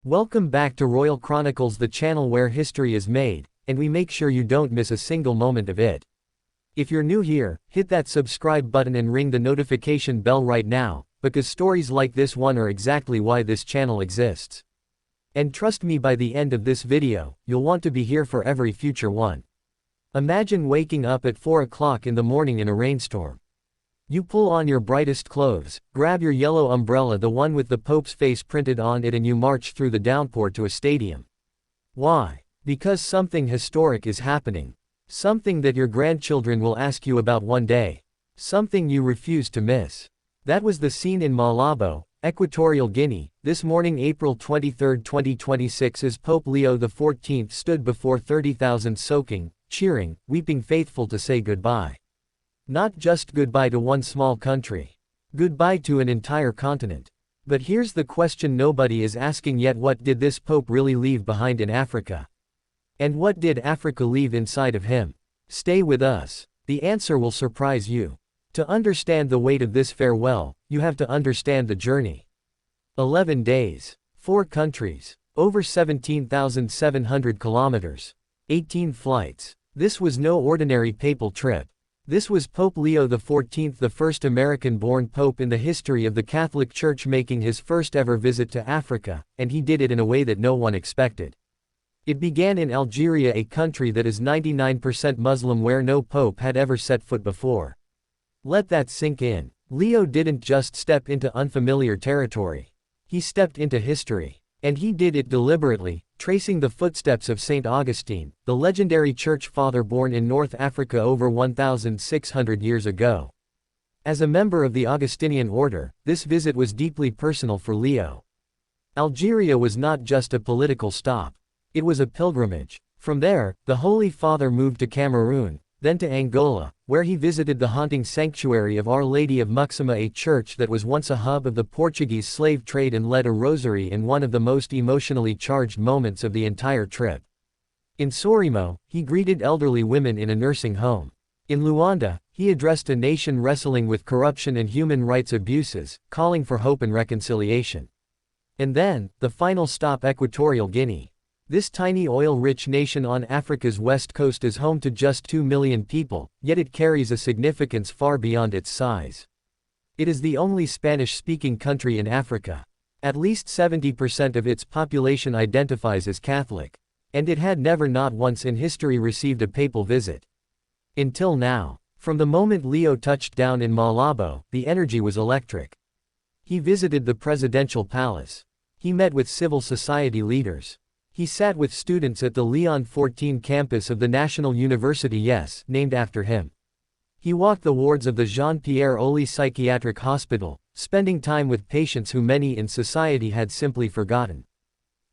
Welcome back to Royal Chronicles, the channel where history is made, and we make sure you don't miss a single moment of it. If you're new here, hit that subscribe button and ring the notification bell right now, because stories like this one are exactly why this channel exists. And trust me, by the end of this video, you'll want to be here for every future one. Imagine waking up at 4 o'clock in the morning in a rainstorm. You pull on your brightest clothes, grab your yellow umbrella, the one with the Pope's face printed on it, and you march through the downpour to a stadium. Why? Because something historic is happening. Something that your grandchildren will ask you about one day. Something you refuse to miss. That was the scene in Malabo, Equatorial Guinea, this morning, April 23, 2026, as Pope Leo XIV stood before 30,000 soaking, cheering, weeping faithful to say goodbye. Not just goodbye to one small country. Goodbye to an entire continent. But here's the question nobody is asking yet: what did this Pope really leave behind in Africa? And what did Africa leave inside of him? Stay with us. The answer will surprise you. To understand the weight of this farewell, you have to understand the journey. 11 days. 4 countries. Over 17,700 kilometers. 18 flights. This was no ordinary papal trip. This was Pope Leo XIV, the first American-born pope in the history of the Catholic Church, making his first ever visit to Africa, and he did it in a way that no one expected. It began in Algeria, a country that is 99% Muslim, where no pope had ever set foot before. Let that sink in. Leo didn't just step into unfamiliar territory. He stepped into history. And he did it deliberately, tracing the footsteps of St. Augustine, the legendary church father born in North Africa over 1,600 years ago. As a member of the Augustinian order, this visit was deeply personal for Leo. Algeria was not just a political stop. It was a pilgrimage. From there, the Holy Father moved to Cameroon, then to Angola, where he visited the haunting sanctuary of Our Lady of Muxima, a church that was once a hub of the Portuguese slave trade, and led a rosary in one of the most emotionally charged moments of the entire trip. In Sorimo, he greeted elderly women in a nursing home. In Luanda, he addressed a nation wrestling with corruption and human rights abuses, calling for hope and reconciliation. And then, the final stop, Equatorial Guinea. This tiny oil-rich nation on Africa's west coast is home to just 2 million people, yet it carries a significance far beyond its size. It is the only Spanish-speaking country in Africa. At least 70% of its population identifies as Catholic. And it had never, not once in history, received a papal visit. Until now. From the moment Leo touched down in Malabo, the energy was electric. He visited the presidential palace. He met with civil society leaders. He sat with students at the Leo XIV campus of the National University, yes, named after him. He walked the wards of the Jean-Pierre Oli Psychiatric Hospital, spending time with patients who many in society had simply forgotten.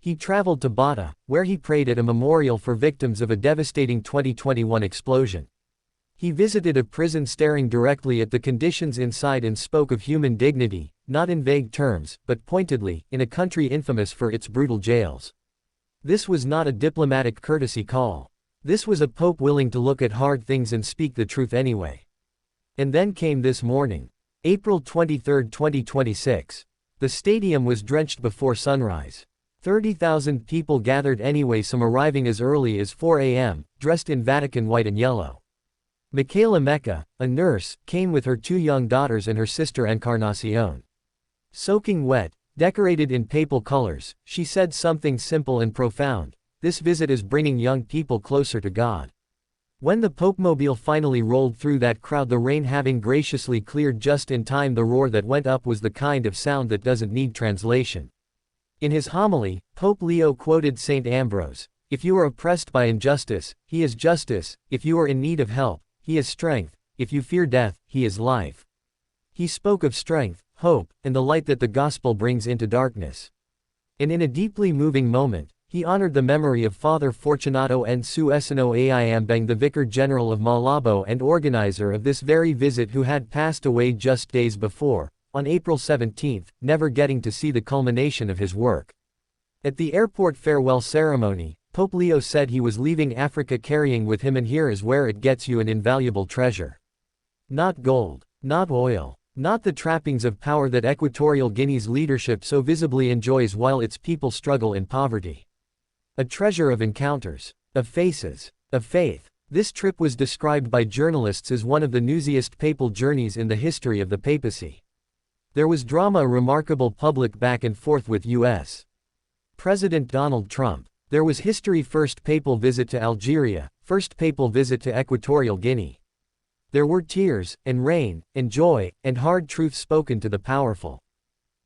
He traveled to Bata, where he prayed at a memorial for victims of a devastating 2021 explosion. He visited a prison, staring directly at the conditions inside, and spoke of human dignity, not in vague terms, but pointedly, in a country infamous for its brutal jails. This was not a diplomatic courtesy call. This was a pope willing to look at hard things and speak the truth anyway. And then came this morning. April 23, 2026. The stadium was drenched before sunrise. 30,000 people gathered anyway, some arriving as early as 4 a.m., dressed in Vatican white and yellow. Michaela Mecca, a nurse, came with her 2 young daughters and her sister Encarnacion. Soaking wet, decorated in papal colors, she said something simple and profound: this visit is bringing young people closer to God. When the Popemobile finally rolled through that crowd, the rain having graciously cleared just in time, the roar that went up was the kind of sound that doesn't need translation. In his homily, Pope Leo quoted St. Ambrose: "If you are oppressed by injustice, he is justice; if you are in need of help, he is strength; if you fear death, he is life." He spoke of strength, hope, and the light that the gospel brings into darkness. And in a deeply moving moment, he honored the memory of Father Fortunato Nsuesano Aiambang, the Vicar General of Malabo and organizer of this very visit, who had passed away just days before, on April 17, never getting to see the culmination of his work. At the airport farewell ceremony, Pope Leo said he was leaving Africa carrying with him, and here is where it gets you, an invaluable treasure. Not gold, not oil, Not the trappings of power that Equatorial Guinea's leadership so visibly enjoys while its people struggle in poverty. A treasure of encounters, of faces, of faith. This trip was described by journalists as one of the newsiest papal journeys in the history of the papacy. There was drama, a remarkable public back and forth with U.S. President Donald Trump. There was history: first papal visit to Algeria, first papal visit to Equatorial Guinea. There were tears, and rain, and joy, and hard truths spoken to the powerful.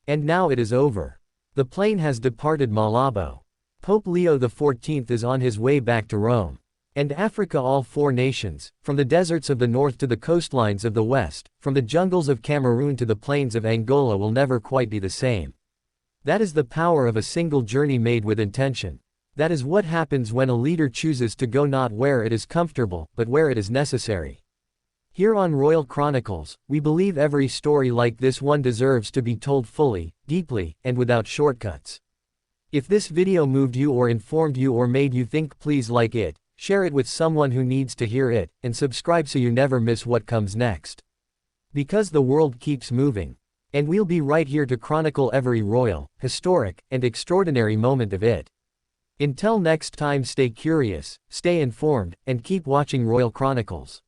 And now it is over. The plane has departed Malabo. Pope Leo XIV is on his way back to Rome. And Africa, all four nations, from the deserts of the north to the coastlines of the west, from the jungles of Cameroon to the plains of Angola, will never quite be the same. That is the power of a single journey made with intention. That is what happens when a leader chooses to go not where it is comfortable, but where it is necessary. Here on Royal Chronicles, we believe every story like this one deserves to be told fully, deeply, and without shortcuts. If this video moved you or informed you or made you think, please like it, share it with someone who needs to hear it, and subscribe so you never miss what comes next. Because the world keeps moving. And we'll be right here to chronicle every royal, historic, and extraordinary moment of it. Until next time, stay curious, stay informed, and keep watching Royal Chronicles.